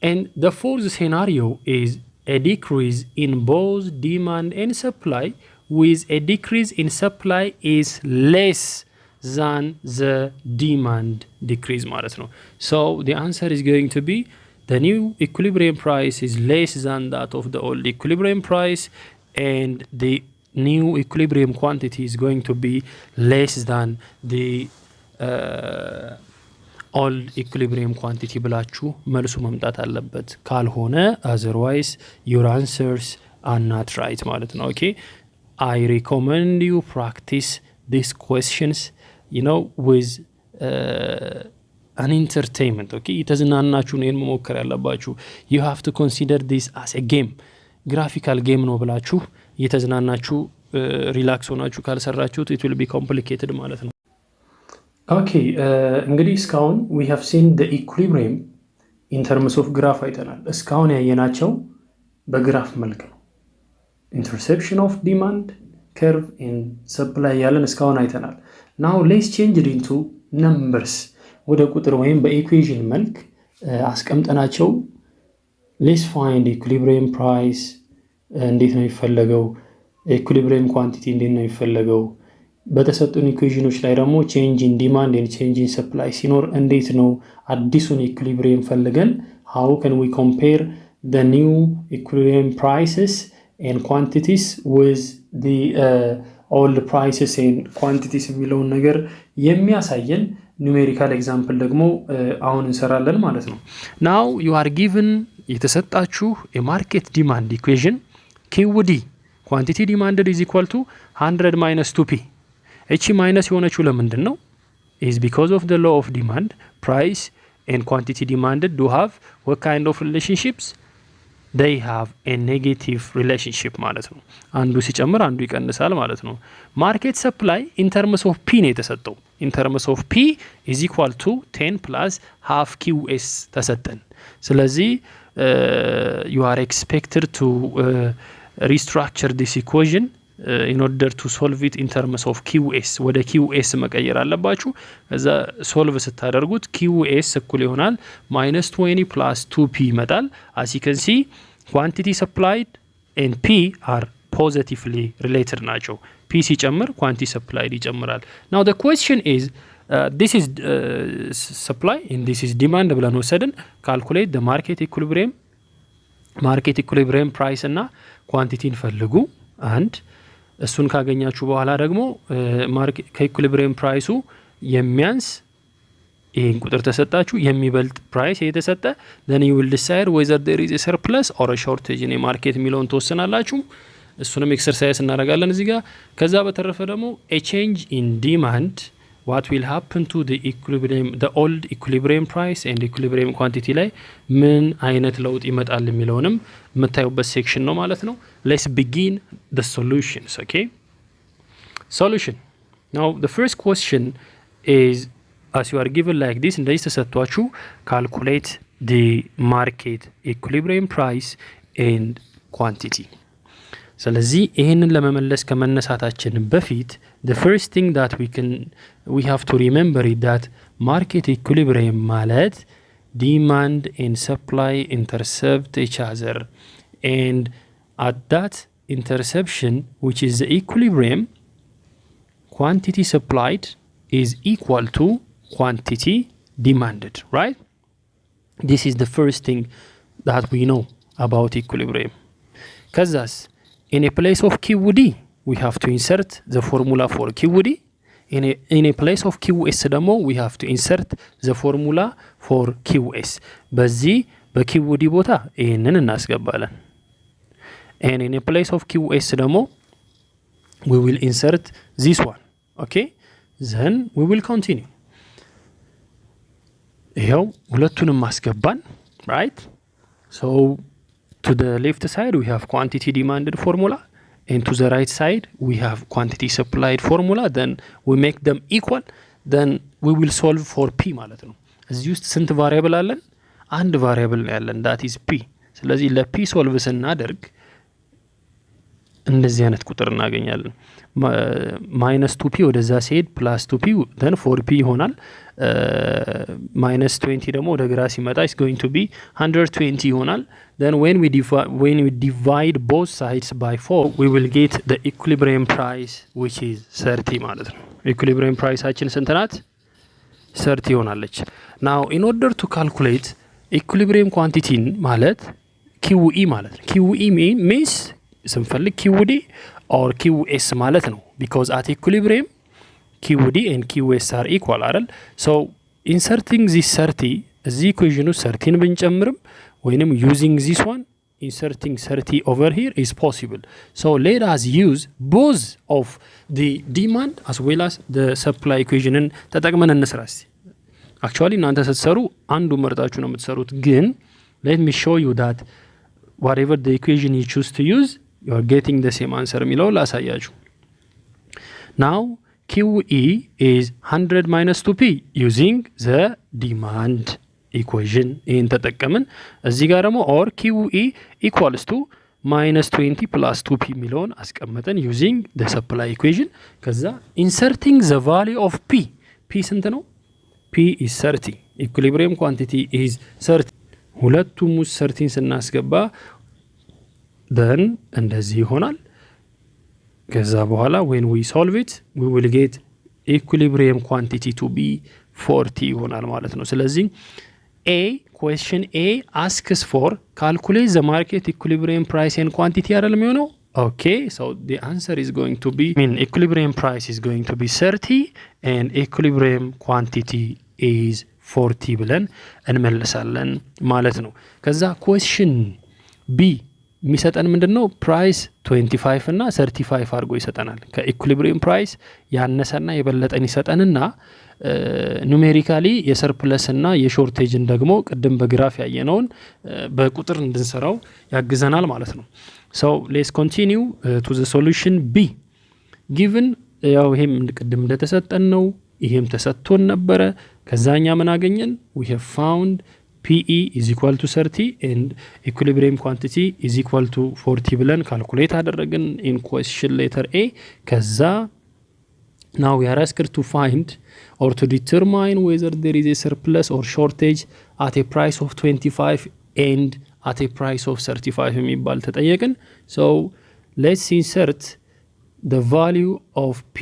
And the fourth scenario is a decrease in both demand and supply, with a decrease in supply is less than the demand decrease ማለት ነው. So the answer is going to be the new equilibrium price is less than that of the old equilibrium price, and the new equilibrium quantity is going to be less than the old equilibrium quantity ብላችሁ መልሱ መምጣት አለበት። ካልሆነ otherwise your answers are not right ማለት ነው. Okay, I recommend you practice these questions, you know, with an entertainment. Okay, የተዝናናችሁ ነው መሞከር ያለባችሁ. You have to consider this as a game, graphical game ነው ብላችሁ የተዝናናችሁ ሪላክስ ሆናችሁ ካልሰራችሁት it will be complicated ማለት ነው። Okay, እንግዲህ እስካሁን we have seen the equilibrium in terms of graph አይተናል። እስካሁን ያየናቸው በግራፍ መልክ ነው። intersection of demand curve and supply ያለን እስካሁን አይተናል። now let's change it into numbers, ወደ ቁጥር ወይም በኢኩዌሽን መልክ አስቀምጠናቸው let's find equilibrium price እንዴት ነው የሚፈለገው፣ equilibrium quantity እንዴት ነው የሚፈለገው፣ በተሰጡን ኢኩዌሽኖች ላይ ደግሞ change in demand and change in supply ሲኖር እንዴት ነው አዲሱን ኢኩሊብሪየም ፈልገን how can we compare the new equilibrium prices and quantities with the old prices and quantities የሚለውን ነገር የሚያሳየን ኑሜሪካል ኤግዛምፕል ደግሞ አሁን እንሰራለን ማለት ነው። now you are given የተሰጣችሁ የማርኬት ዲማንድ ኢኩዌሽን QD quantity demanded is equal to 100 minus 2p. እቺ ማይነስ የሆነችው ለምንድን ነው? is because of the law of demand, price and quantity demanded do have what kind of relationships? they have a negative relationship ማለት ነው። አንዱ ሲጨምር አንዱ ይቀንሳል ማለት ነው። ማርኬት ሰፕላይ in terms of p ነው የተሰጠው። in terms of p is equal to 10 plus half qs ተሰጠን። ስለዚህ you are expected to restructure this equation in order to solve it in terms of QS. ወደ QS መቀየር አለባችሁ። ከዛ ሶልቭ ስታደርጉት QS እኩል ይሆናል -20 plus 2p ይመጣል። as you can see quantity supplied and p are positively related ናቸው። p ሲጨምር quantity supplied ይጨምራል። now the question is this is supply and this is demand ብለን ወሰድን። calculate the market equilibrium price እና ኳንቲቲን ፈልጉ አንድ እሱን ካገኛችሁ በኋላ ደግሞ ከኢኩሊብሪየም ፕራይሱ የሚያንስ ይሄን ቁጥር ተሰጣችሁ የሚበልጥ ፕራይስ የተሰጠ then you will decide whether there is a surplus or a shortage in a market የሚለውን ተወሰናላችሁ። እሱንም ኤክሰርሳይዝ እናደርጋለን እዚህ ጋር። ከዛ በተረፈ ደግሞ a change in demand, what will happen to the equilibrium, the old equilibrium price and equilibrium quantity ላይ ምን አይነት ለውጥ ይመጣል የሚለውንም የምታዩበት ሴክሽን ነው ማለት ነው። let's begin the solutions. Okay, solution. now the first question is as you are given like this, እንደዚህ ተሰጥቷችሁ calculate the market equilibrium price and quantity. ስለዚህ ይሄንን ለመመለስ ከመነሳታችን በፊት the first thing that we have to remember is that market equilibrium ማለት demand and supply intercept each other, and at that interception, which is the equilibrium, quantity supplied is equal to quantity demanded, right? This is the first thing that we know about equilibrium. ከዛስ in a place of QD we have to insert the formula for QD. in a place of QS ደግሞ we have to insert the formula for QS. በዚህ በQD ቦታ ይሄንን እናስገባለን። and in a place of QS ደግሞ we will insert this one. okay, then we will continue. ይሄው ሁለቱንም ማስገባን right? so to the left side we have quantity demanded formula, and to the right side we have quantity supplied formula. then we make them equal, then we will solve for p ማለት ነው። እዚህ ውስጥ ስንት ቫሪያብል አለን? አንድ ቫሪያብል ነው ያለን, that is p። ስለዚህ ለp ሶልቭ ስናደርግ እንደዚህ አይነት ቁጥር እናገኛለን። ማይነስ 2p ወደዛ ሲሄድ ፕላስ 2p then 4p ይሆናል። ማይነስ 20 ደግሞ ወደ ግራ ሲመጣ is going to be 120 ይሆናል። then when we divide both sides by 4 we will get the equilibrium price which is 30 ማለት ነው። equilibrium priceአችን ስንት ናት? 30 ይሆናለች። now in order to calculate equilibrium quantity ማለት QE ማለት ነው። QE means ስንፈልግ QD or QS ማለት ነው because at equilibrium QD and QS are equal አይደል? so inserting this 30 እዚህ ኢኩዌሽኑ 30 ብንጨምርም ወይንም using this one inserting 30 over here is possible. so let us use both of the demand as well as the supply equation ተጠቅመን እንስራስ። actually እናንተ ስትሰሩ አንዱ መርጣችሁ ነው የምትሰሩት ግን let me show you that whatever the equation you choose to use you are getting the same answer የሚለው ላሳያችሁ። now QE is 100 minus 2p using the demand equation ይህን ተጠቀምን። እዚህ ጋር ደግሞ or QE equals to minus 20 plus 2p የሚለውን አስቀመጠን using the supply equation። ከዛ inserting the value of p ስንት ነው? p is 30 equilibrium quantity is 30 ሁለቱም ውስጥ 30 ስናስገባ then እንደዚህ ይሆናል። ከዛ በኋላ when we solve it we will get equilibrium quantity to be 40 ይሆናል ማለት ነው። ስለዚህ question A asks for calculate the market equilibrium price and quantity አይደል የሚሆነው? okay so the answer is going to be equilibrium price is going to be 30 and equilibrium quantity is 40 ብለን እንመልሳለን ማለት ነው። ከዛ question B የሚሰጠን ምንድነው? ፕራይስ 25 እና 35 አድርጎ ይሰጠናል። ከኢኩሊብሪየም ፕራይስ ያነሰና የበለጠን ይሰጠንና ኑሜሪካሊ የሰርፕለስ እና የሾርቴጅን ደግሞ ቅድም በግራፍ ያየነውን በቁጥር እንድንሰራው ያግዘናል ማለት ነው። so let's continue to the solution B given ያው ይሄም ቅድም እንደተሰጠን ነው። ይሄም ተሰጥቶን ነበረ። ከዛኛ ምን አገኘን? we have found PE is equal to 30 and equilibrium quantity is equal to 40 ብለን ካልኩሌት አደረግን in question letter A። ከዛ now we are asked to find or to determine whether there is a surplus or shortage at a price of 25 and at a price of 35 የሚባል ተጠየቅን። so let's insert the value of P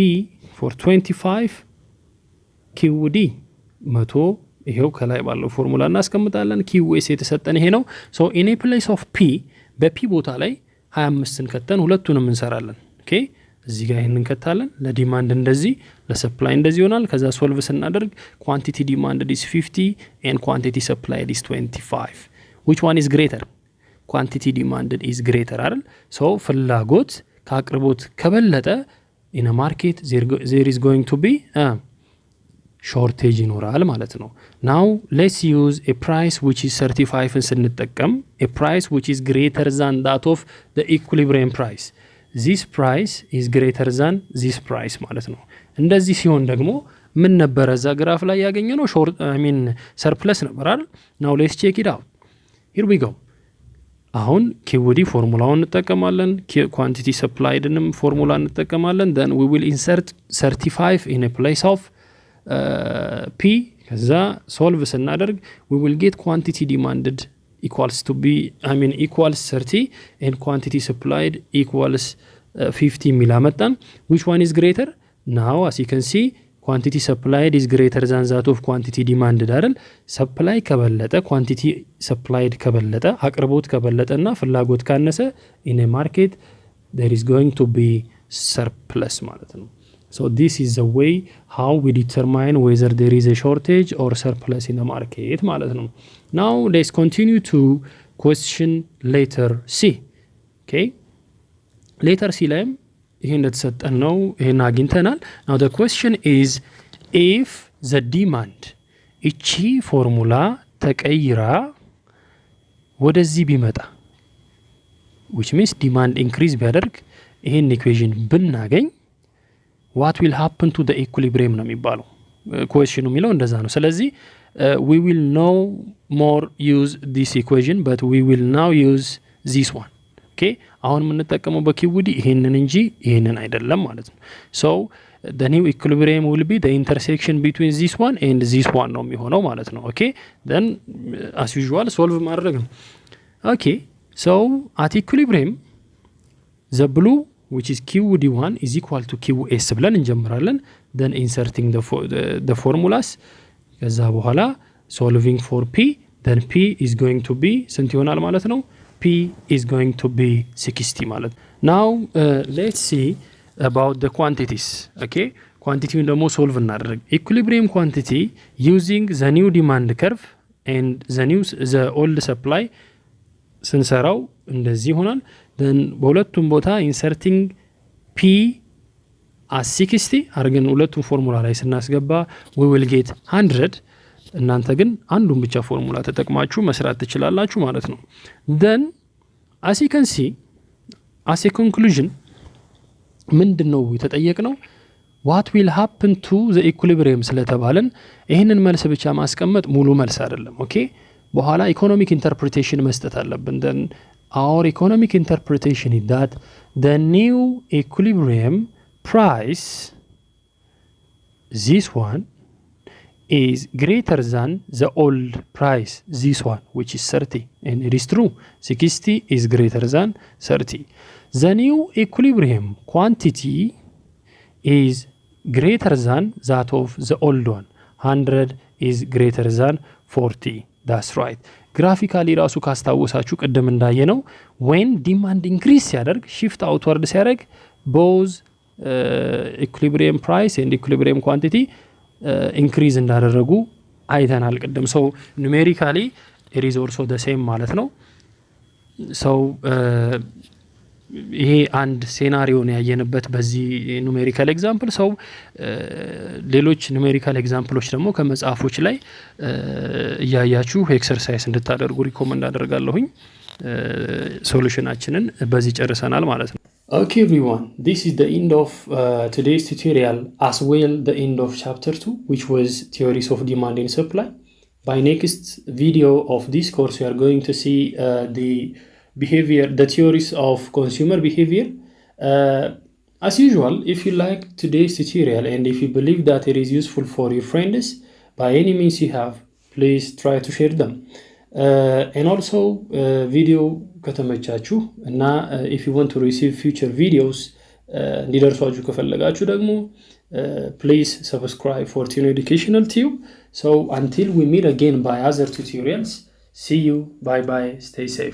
for 25 QD 100 ይሄው ከላይ ባለው ፎርሙላ እናስቀምጣለን። QS የተሰጠን ይሄ ነው። so in a place of P በP ቦታ ላይ 25ን ከተን ሁለቱንም እንሰራለን። ኦኬ እዚህ ጋር ይሄንን እንከታለን። ለዲማንድ እንደዚህ ለሰፕላይ እንደዚህ ይሆናል። ከዛ ሶልቭ ስናደርግ quantity demanded is 50 and quantity supplied is 25 which one is greater? quantity demanded is greater አይደል? so ፍላጎት ከአቅርቦት ከበለጠ in a market there is going to be shortage ይኖራል ማለት ነው። now let's use a price which is 35 ስንጠቀም a price which is greater than that of the equilibrium price this price is greater than this price ማለት ነው። እንደዚህ ሲሆን ደግሞ ምን ነበር እዛ ግራፍ ላይ ያገኘነው? surplus ነበር አይደል? now let's check it out here we go አሁን QD ፎርሙላውን እንጠቀማለን። quantity suppliedንም ፎርሙላ እንጠቀማለን። then we will insert 35 in a place of P ከዛ ሶልቭ ስናደርግ we will get quantity demanded equals to be equals 30 and quantity supplied equals 50 ሚላመጣን which one is greater? now as you can see quantity supplied is greater than that of quantity demanded አይደል? supply ከበለጠ quantity supplied ከበለጠ አቅርቦት ከበለጠና ፍላጎት ካነሰ in a market there is going to be surplus ማለት ነው። so this is the way how we determine whether there is a shortage or surplus in the market ማለት ነው። now let's continue to question letter C okay letter C ላይ ይሄን እንደተሰጠን ነው። ይሄን አግኝተናል። now the question is if the demand እቺ ፎርሙላ ተቀይራ ወደዚህ ቢመጣ which means demand increase ቢያደርግ ይሄን ኢኩዌሽን ብናገኝ what will happen to the equilibrium ነው የሚባለው። question የሚለው እንደዛ ነው። ስለዚህ we will no more use this equation but we will now use this one ኦኬ አሁን የምንጠቀመው በኪውዲ ይሄንን እንጂ ይሄንን አይደለም ማለት ነው so the new equilibrium will be the intersection between this one and this one ነው የሚሆነው ማለት ነው ኦኬ then as usual solve ማድረግ ነው ኦኬ so at equilibrium the blue which is QD1 is equal to QS ብለን እንጀምራለን then inserting the formulas ከዛ በኋላ solving for P then P is going to be ስንት ይሆናል ማለት ነው P is going to be 60 ማለት now let's see about the quantities okay quantity ደግሞ solve እናደርግ equilibrium quantity using the new demand curve and the old supply ስንሰራው እንደዚህ ይሆናል then በሁለቱም ቦታ inserting P as 60 አርገን ሁለቱም ፎርሙላ ላይ ስናስገባ we will get 100 እናንተ ግን አንዱን ብቻ ፎርሙላ ተጠቅማችሁ መስራት ትችላላችሁ ማለት ነው then as you can see as a conclusion ምንድነው የተጠየቅነው what will happen to the equilibrium ስለተባለን ይሄንን መልስ ብቻ ማስቀመጥ ሙሉ መልስ አይደለም ኦኬ በኋላ ኢኮኖሚክ ኢንተርፕሪቴሽን መስጠት አለብን then our economic interpretation is that the new equilibrium price this one is greater than the old price this one which is 30 and it is true 60 is greater than 30 the new equilibrium quantity is greater than that of the old one 100 is greater than 40 that's right graphically ራሱ ካስታወሳችሁ ቀደም እንዳየነው when demand increase ሲያደርግ shift outward ሲያደርግ both equilibrium price and equilibrium quantity increase እንዳደረጉ አይተናል ቀደም so numerically it is also the same ማለት ነው so ይሄ አንድ ሴናሪዮ ነው ያየንበት በዚህ ኑሜሪካል ኤግዛምፕል ሰው ሌሎች ኑሜሪካል ኤግዛምፕሎች ደግሞ ከመጽሐፎች ላይ ያያችሁ ኤክሰርሳይዝ እንድታደርጉ ሪኮመንድ አደርጋለሁኝ ሶሉሽናችንን በዚህ ጨርሰናል ማለት ነው Okay everyone, this is the end of today's tutorial as well the end of chapter 2 which was theories of demand and supply. By next video of this course we are going to see the theories of consumer behavior. As usual, if you like today's tutorial and if you believe that it is useful for your friends, by any means you have, please try to share them. And also video ከተመቻችሁ እና if you want to receive future videos እንዲደርሷችሁ ከፈለጋችሁ ደግሞ please subscribe for Tino Educational Tube. So until we meet again by other tutorials, see you, bye bye, stay safe.